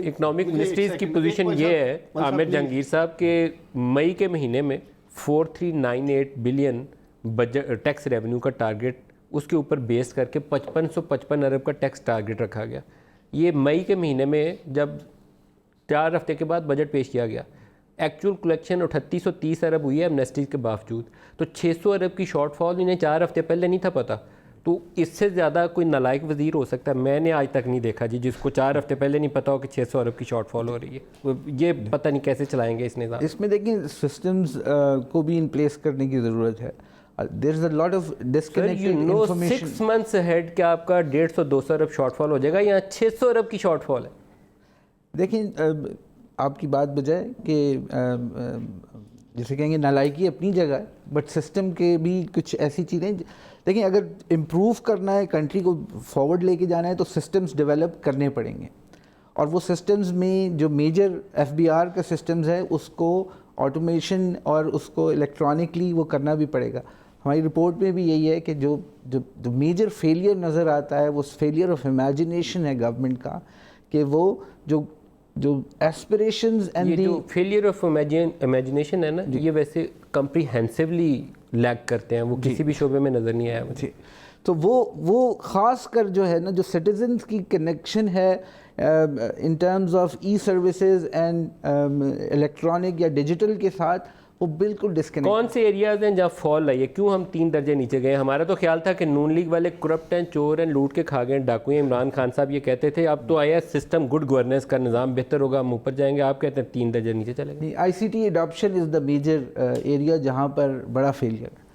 Economic ministries کی position یہ ہے عامر جہانگیر صاحب کہ مئی کے مہینے میں 4398 بلین ٹیکس ریونیو کا ٹارگٹ اس کے اوپر بیس کر کے 5555 ارب کا ٹیکس ٹارگٹ رکھا گیا. یہ مئی کے مہینے میں جب 4 ہفتے کے بعد بجٹ پیش کیا گیا, ایکچوئل کلیکشن 3830 ارب ہوئی ہے ایمنسٹیز کے باوجود. تو 600 ارب کی شارٹ فال انہیں 4 ہفتے پہلے نہیں تھا پتہ. تو اس سے زیادہ کوئی نالائق وزیر ہو سکتا ہے؟ میں نے آج تک نہیں دیکھا جی جس کو 4 ہفتے پہلے نہیں پتا ہو کہ 600 ارب کی شارٹ فال ہو رہی ہے. یہ پتہ نہیں کیسے چلائیں گے اس نظام. اس میں دیکھیں سسٹمز کو بھی ان پلیس کرنے کی ضرورت ہے. There is a lot of disconnected information. 6 months ahead کیا آپ کا 150-200 ارب شارٹ فال ہو جائے گا یا 600 ارب کی شارٹ فال ہے؟ دیکھیں آپ کی بات بجائے کہ جیسے کہیں گے نالائکی اپنی جگہ ہے, بٹ سسٹم کے بھی کچھ ایسی چیزیں دیکھیں اگر امپروو کرنا ہے, کنٹری کو فارورڈ لے کے جانا ہے تو سسٹمز ڈیولپ کرنے پڑیں گے. اور وہ سسٹمز میں جو میجر ایف بی آر کا سسٹمز ہے اس کو آٹومیشن اور اس کو الیکٹرانکلی وہ کرنا بھی پڑے گا. ہماری رپورٹ میں بھی یہی ہے کہ جو میجر فیلئر نظر آتا ہے وہ فیلئر آف امیجنیشن ہے گورنمنٹ کا, کہ وہ جو ایسپریشنز اینڈ جو فیلئر آف امیجنیشن ہے نا, یہ ویسے کمپریہنسولی لیگ کرتے ہیں, وہ کسی بھی شعبے میں نظر نہیں آیا مجھے. تو وہ خاص کر جو ہے نا جو سٹیزنز کی کنیکشن ہے in terms of E services and electronic یا ڈیجیٹل کے ساتھ, وہ بالکل ڈسکنیکٹ. کون سے ایریاز ہیں جہاں فال آئی ہے؟ کیوں ہم 3 درجے نیچے گئے؟ ہمارا تو خیال تھا کہ نون لیگ والے کرپٹ ہیں, چور ہیں, لوٹ کے کھا گئے, ڈاکو ہیں. عمران خان صاحب یہ کہتے تھے اب تو آیا سسٹم گڈ گورننس کا نظام بہتر ہوگا, ہم اوپر جائیں گے. آپ کہتے ہیں 3 درجے نیچے چلیں گے. I C T adoption is the major area جہاں پر بڑا فیلئر ہے.